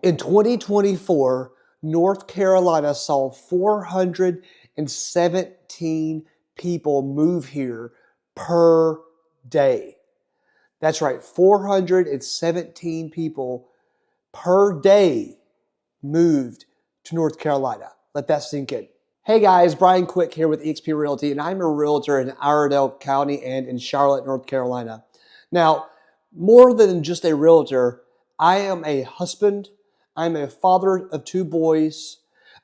In 2024, North Carolina saw 417 people move here per day. That's right, 417 people per day moved to North Carolina. Let that sink in. Hey guys, Brian Quick here with eXp Realty, and I'm a realtor in Iredell County and in Charlotte, North Carolina. Now, more than just a realtor, I am a husband. I'm a father of 2 boys.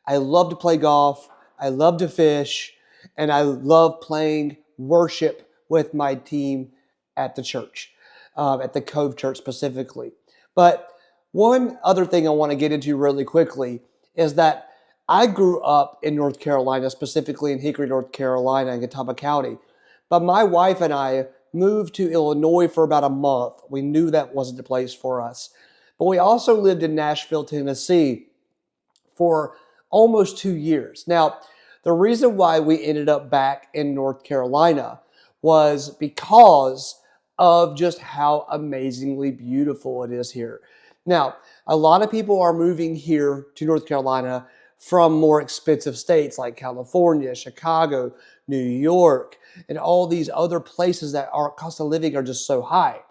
I love to play golf. I love to fish, and I love playing worship with my team at the church, at the Cove Church specifically. But one other thing I want to get into really quickly is that I grew up in North Carolina, specifically in Hickory, North Carolina, in Catawba County. But my wife and I moved to Illinois for about a month. We knew that wasn't the place for us. But we also lived in Nashville, Tennessee for almost 2 years. Now, the reason why we ended up back in North Carolina was because of just how amazingly beautiful it is here. Now, a lot of people are moving here to North Carolina from more expensive states like California, Chicago, New York, and all these other places that our cost of living are just so high.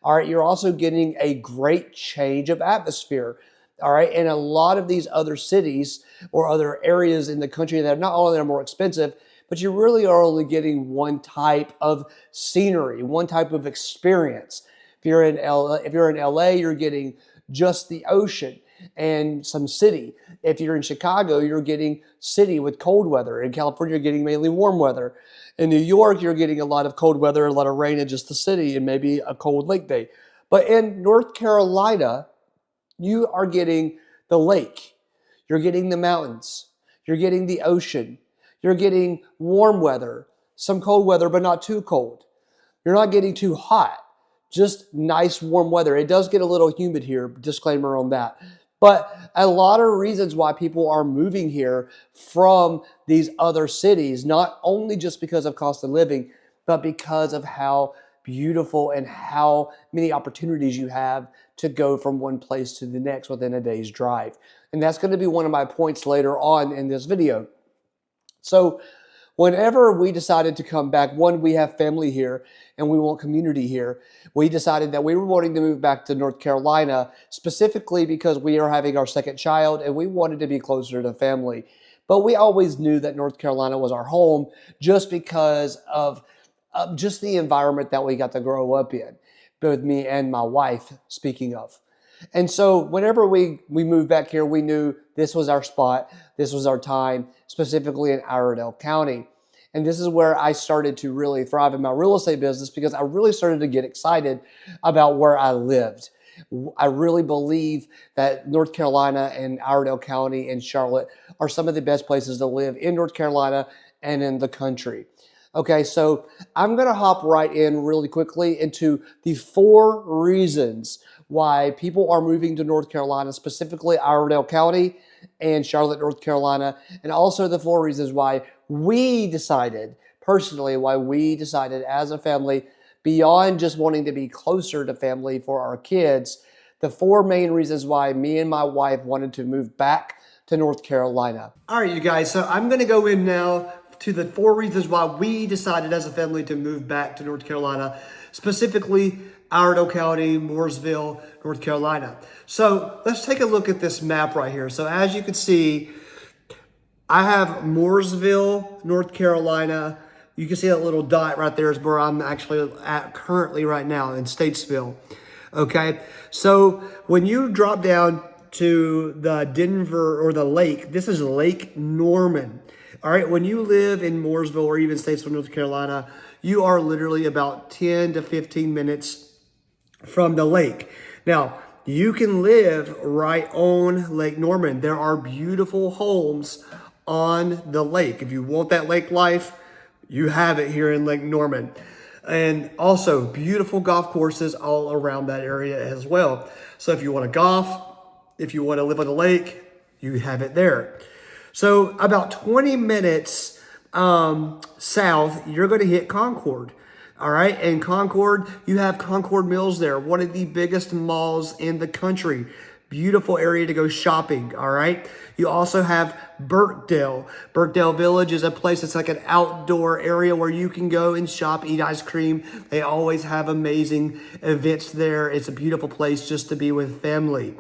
All right, you're also getting a great change of atmosphere. All right, and a lot of these other cities or other areas in the country that not only are more expensive, but you really are only getting one type of scenery, one type of experience. If you're in LA, you're getting just the ocean and some city. If you're in Chicago, you're getting city with cold weather. In California, you're getting mainly warm weather. In New York, you're getting a lot of cold weather, a lot of rain in just the city, and maybe a cold lake day. But in North Carolina, you are getting the lake. You're getting the mountains. You're getting the ocean. You're getting warm weather, some cold weather, but not too cold. You're not getting too hot, just nice warm weather. It does get a little humid here, disclaimer on that. But a lot of reasons why people are moving here from these other cities, not only just because of cost of living, but because of how beautiful and how many opportunities you have to go from one place to the next within a day's drive. And that's going to be one of my points later on in this video. So whenever we decided to come back, one, we have family here and we want community here. We decided that we were wanting to move back to North Carolina specifically because we are having our second child and we wanted to be closer to family. But we always knew that North Carolina was our home just because of just the environment that we got to grow up in, both me and my wife, speaking of. And so whenever we moved back here, we knew this was our spot, this was our time, specifically in Iredell County. And this is where I started to really thrive in my real estate business because I really started to get excited about where I lived. I really believe that North Carolina and Iredell County and Charlotte are some of the best places to live in North Carolina and in the country. Okay, so I'm going to hop right in really quickly into the 4 reasons why people are moving to North Carolina, specifically Iredell County and Charlotte, North Carolina, and also the 4 reasons why we decided, personally, why we decided as a family, beyond just wanting to be closer to family for our kids, the 4 main reasons why me and my wife wanted to move back to North Carolina. All right, you guys, so I'm going to go in now to the 4 reasons why we decided as a family to move back to North Carolina, specifically Iredell County, Mooresville, North Carolina. So let's take a look at this map right here. So as you can see, I have Mooresville, North Carolina. You can see that little dot right there is where I'm actually at currently right now in Statesville. Okay, so when you drop down to the Denver or the lake, this is Lake Norman. All right, when you live in Mooresville or even Statesville, North Carolina, you are literally about 10 to 15 minutes from the lake. Now, you can live right on Lake Norman. There are beautiful homes on the lake. If you want that lake life, you have it here in Lake Norman. And also beautiful golf courses all around that area as well. So if you want to golf, if you want to live on the lake, you have it there. So about 20 minutes south, you're going to hit Concord. All right. And Concord, you have Concord Mills there, one of the biggest malls in the country. Beautiful area to go shopping, all right? You also have Burkdale. Burkdale Village is a place that's like an outdoor area where you can go and shop, eat ice cream. They always have amazing events there. It's a beautiful place just to be with family.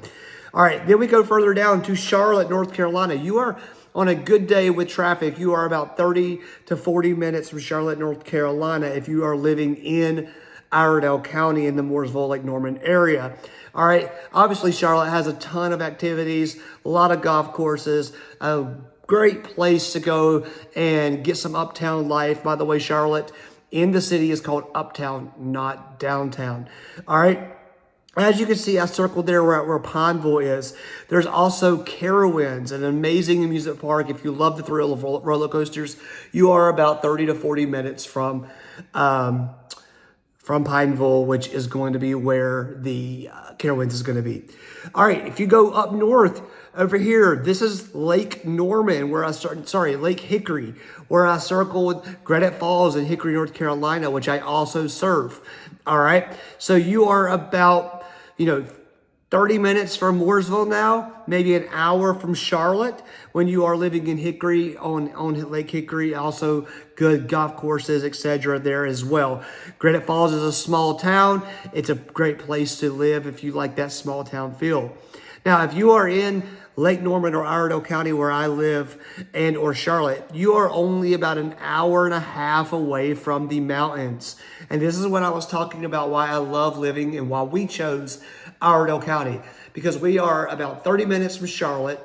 All right, then we go further down to Charlotte, North Carolina. You are on a good day with traffic, you are about 30 to 40 minutes from Charlotte, North Carolina if you are living in Iredell County in the Mooresville, Lake Norman area. All right, obviously Charlotte has a ton of activities, a lot of golf courses, a great place to go and get some uptown life. By the way, Charlotte in the city is called uptown, not downtown. All right. As you can see, I circled there where Pineville is. There's also Carowinds, an amazing amusement park. If you love the thrill of roller coasters, you are about 30 to 40 minutes from Pineville, which is going to be where the Carowinds is going to be. All right, if you go up north over here, this is Lake Norman, where I started, Lake Hickory, where I circled Granite Falls in Hickory, North Carolina, which I also serve. All right, so you are about 30 minutes from Mooresville now, maybe an hour from Charlotte when you are living in Hickory on Lake Hickory. Also good golf courses, etc. there as well. Granite Falls is a small town. It's a great place to live if you like that small town feel. Now, if you are in Lake Norman or Iredell County where I live and or Charlotte, you are only about an hour and a half away from the mountains. And this is what I was talking about, why I love living and why we chose Iredell County, because we are about 30 minutes from Charlotte,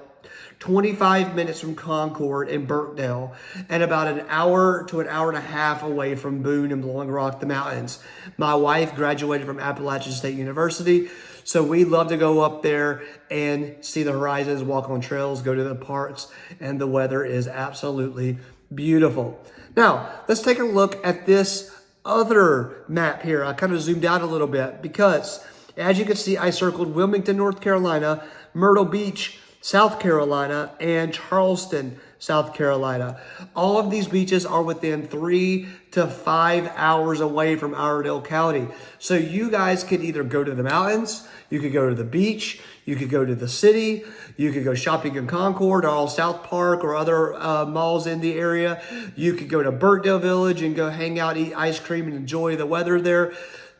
25 minutes from Concord and Burkdale, and about an hour to an hour and a half away from Boone and Blowing Rock, the mountains. My wife graduated from Appalachian State University, so we love to go up there and see the horizons, walk on trails, go to the parks, and the weather is absolutely beautiful. Now, let's take a look at this other map here. I kind of zoomed out a little bit because, as you can see, I circled Wilmington, North Carolina, Myrtle Beach, South Carolina, and Charleston, South Carolina. All of these beaches are within 3 to 5 hours away from Iredell County. So you guys could either go to the mountains, you could go to the beach, you could go to the city, you could go shopping in Concord or All South Park or other malls in the area. You could go to Burkdale Village and go hang out, eat ice cream, and enjoy the weather there.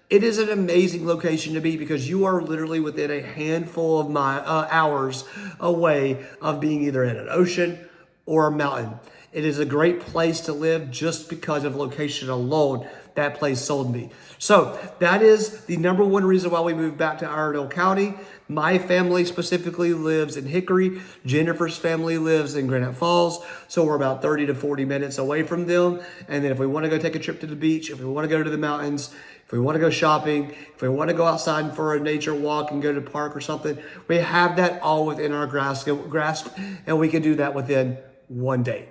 It is an amazing location to be because you are literally within a handful of hours away of being either in an ocean or a mountain. It is a great place to live just because of location alone. That place sold me. So that is the number one reason why we moved back to Iredell County. My family specifically lives in Hickory. Jennifer's family lives in Granite Falls. So we're about 30 to 40 minutes away from them. And then if we want to go take a trip to the beach, if we want to go to the mountains, if we want to go shopping, if we want to go outside for a nature walk and go to the park or something, we have that all within our grasp, and we can do that within one day.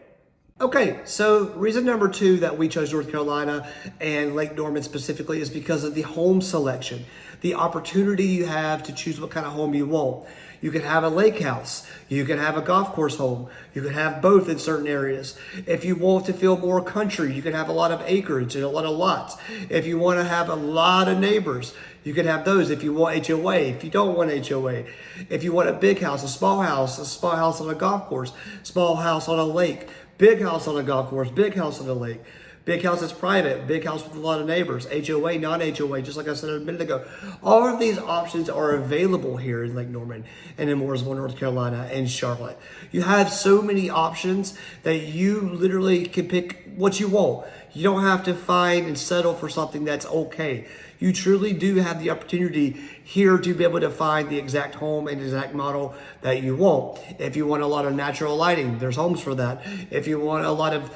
Okay, so reason number 2 that we chose North Carolina and Lake Norman specifically is because of the home selection. The opportunity you have to choose what kind of home you want. You can have a lake house. You can have a golf course home. You can have both in certain areas. If you want to feel more country, you can have a lot of acreage and a lot of lots. If you want to have a lot of neighbors, you can have those. If you want HOA, if you don't want HOA, if you want a big house, a small house on a golf course, small house on a lake, big house on a golf course, big house on a lake. Big house that's private, big house with a lot of neighbors, HOA, non-HOA, just like I said a minute ago. All of these options are available here in Lake Norman and in Mooresville, North Carolina, and Charlotte. You have so many options that you literally can pick what you want. You don't have to find and settle for something that's okay. You truly do have the opportunity here to be able to find the exact home and exact model that you want. If you want a lot of natural lighting, there's homes for that. If you want a lot of,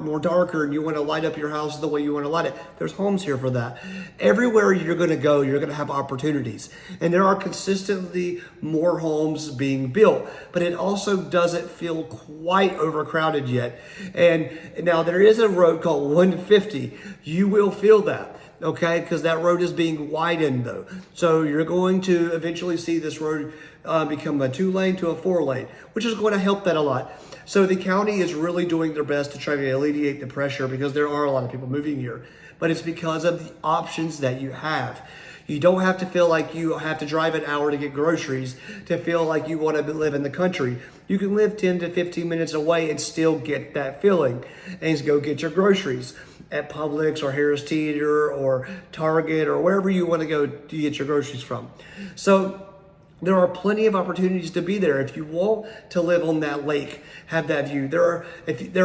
more darker, and you want to light up your house the way you want to light it, there's homes here for that. Everywhere you're going to go, you're going to have opportunities. And there are consistently more homes being built, but it also doesn't feel quite overcrowded yet. And now there is a road called 150. You will feel that. Okay, because that road is being widened though. So you're going to eventually see this road become a 2-lane to a 4-lane, which is going to help that a lot. So the county is really doing their best to try to alleviate the pressure because there are a lot of people moving here, but it's because of the options that you have. You don't have to feel like you have to drive an hour to get groceries to feel like you want to live in the country. You can live 10 to 15 minutes away and still get that feeling and go get your groceries at Publix or Harris Teeter or Target or wherever you want to go to get your groceries from. So there are plenty of opportunities to be there. If you want to live on that lake, have that view. There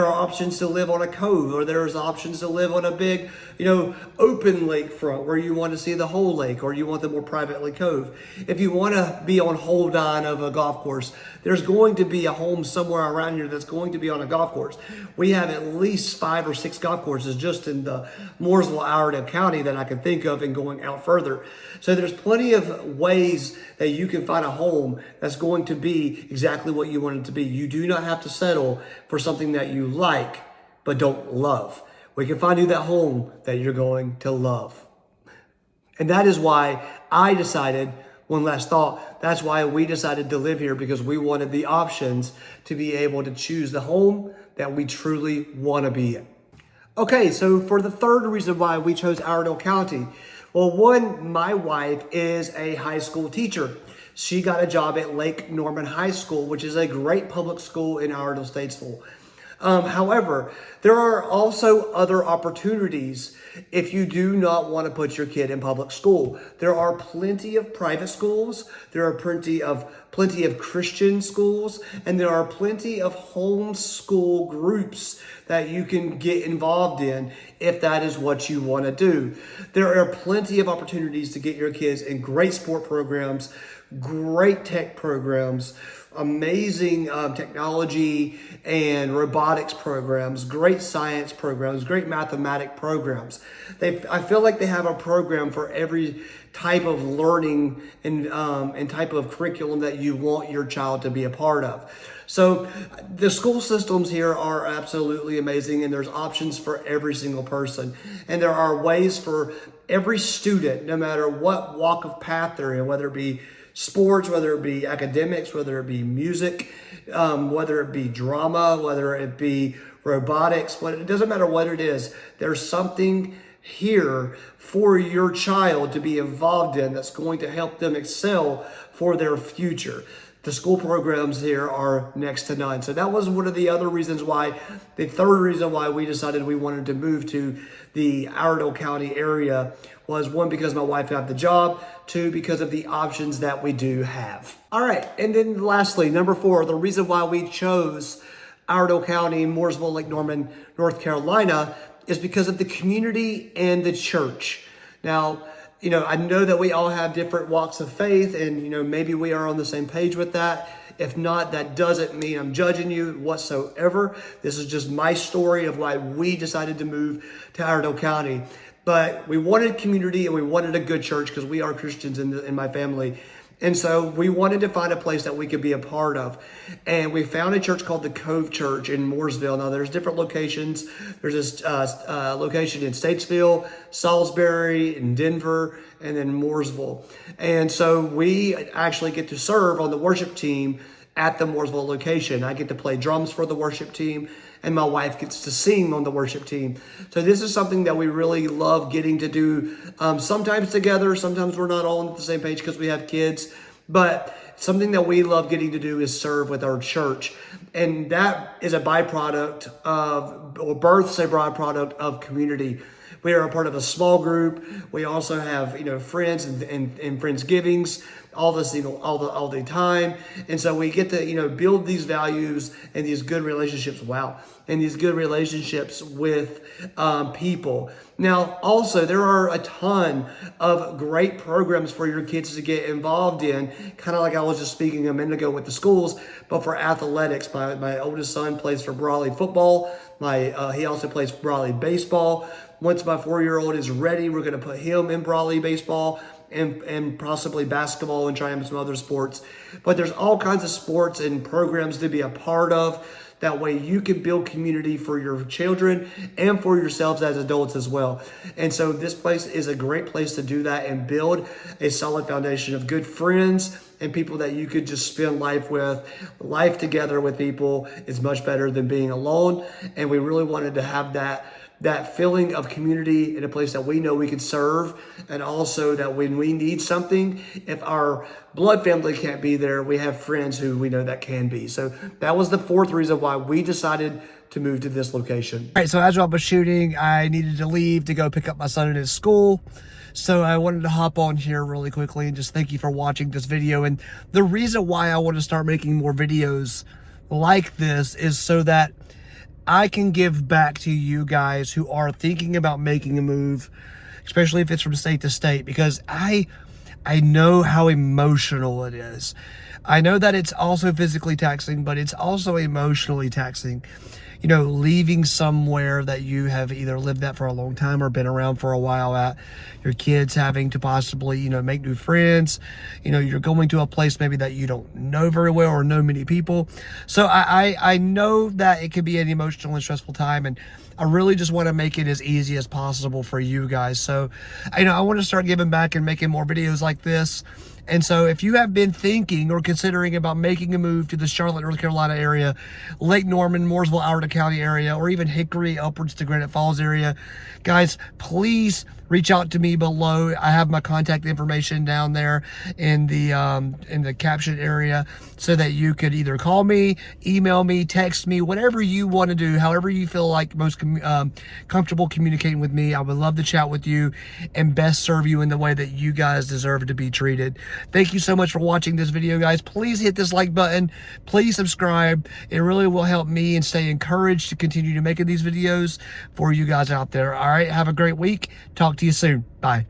are options to live on a cove, or there's options to live on a big, open lakefront where you want to see the whole lake, or you want the more privately cove. If you want to be on hold on of a golf course, there's going to be a home somewhere around here that's going to be on a golf course. We have at least 5 or 6 golf courses just in the Mooresville, Iredell County that I can think of, and going out further. So there's plenty of ways that you can find a home that's going to be exactly what you want it to be. You do not have to settle for something that you like but don't love. We can find you that home that you're going to love. And that is why I decided, one last thought, that's why we decided to live here, because we wanted the options to be able to choose the home that we truly want to be in. Okay, so for the third reason why we chose Iredell County, well, one, my wife is a high school teacher. She got a job at Lake Norman High School, which is a great public school in Iredell, Statesville. However, there are also other opportunities if you do not want to put your kid in public school. There are plenty of private schools, there are plenty of Christian schools, and there are plenty of homeschool groups that you can get involved in if that is what you want to do. There are plenty of opportunities to get your kids in great sport programs, great tech programs, amazing technology and robotics programs, great science programs, great mathematic programs. I feel like they have a program for every type of learning and type of curriculum that you want your child to be a part of. So the school systems here are absolutely amazing, and there's options for every single person. And there are ways for every student, no matter what walk of path they're in, whether it be sports, whether it be academics, whether it be music, whether it be drama, whether it be robotics, it doesn't matter what it is. There's something here for your child to be involved in that's going to help them excel for their future. The school programs here are next to none. So that was one of the other reasons why, the third reason why we decided we wanted to move to the Iredell County area was, one, because my wife got the job, 2, because of the options that we do have. All right, and then lastly, number 4, the reason why we chose Iredell County, Mooresville, Lake Norman, North Carolina, is because of the community and the church. Now, I know that we all have different walks of faith, and, maybe we are on the same page with that. If not, that doesn't mean I'm judging you whatsoever. This is just my story of why we decided to move to Iredell County. But we wanted community and we wanted a good church, because we are Christians in my family. And so we wanted to find a place that we could be a part of. And we found a church called the Cove Church in Mooresville. Now, there's different locations. There's this location in Statesville, Salisbury, and Denver, and then Mooresville. And so we actually get to serve on the worship team at the Mooresville location. I get to play drums for the worship team, and my wife gets to sing on the worship team. So this is something that we really love getting to do, sometimes together. Sometimes we're not all on the same page because we have kids, but something that we love getting to do is serve with our church. And that is a byproduct of, or births a byproduct of community. We are a part of a small group. We also have, friends and Friendsgivings all the time. And so we get to, build these values and these good relationships. And these good relationships with people. Now, also, there are a ton of great programs for your kids to get involved in, kind of like I was just speaking a minute ago with the schools, but for athletics. My oldest son plays for Brawley football. He also plays for Brawley baseball. Once my 4-year-old is ready, we're going to put him in Brawley baseball and possibly basketball and try him some other sports. But there's all kinds of sports and programs to be a part of. That way you can build community for your children and for yourselves as adults as well. And so this place is a great place to do that and build a solid foundation of good friends and people that you could just spend life with. Life together with people is much better than being alone. And we really wanted to have that that feeling of community in a place that we know we can serve, and also that when we need something, if our blood family can't be there, we have friends who we know that can be. So that was the fourth reason why we decided to move to this location. All right, so as I was shooting, I needed to leave to go pick up my son at his school. So I wanted to hop on here really quickly and just thank you for watching this video. And the reason why I want to start making more videos like this is so that I can give back to you guys who are thinking about making a move, especially if it's from state to state, because I know how emotional it is. I know that it's also physically taxing, but it's also emotionally taxing. You know, leaving somewhere that you have either lived at for a long time or been around for a while at, your kids having to possibly, you know, make new friends, you know, you're going to a place maybe that you don't know very well or know many people. So I know that it can be an emotional and stressful time, and I really just want to make it as easy as possible for you guys. So, you know, I want to start giving back and making more videos like this. And so if you have been thinking or considering about making a move to the Charlotte, North Carolina area, Lake Norman, Mooresville, Iredell County area, or even Hickory upwards to Granite Falls area, guys, please reach out to me below. I have my contact information down there in the caption area, so that you could either call me, email me, text me, whatever you want to do, however you feel like most comfortable communicating with me. I would love to chat with you and best serve you in the way that you guys deserve to be treated. Thank you so much for watching this video, guys. Please hit this like button. Please subscribe. It really will help me and stay encouraged to continue to making these videos for you guys out there. All right, have a great week. Talk to you soon. Bye.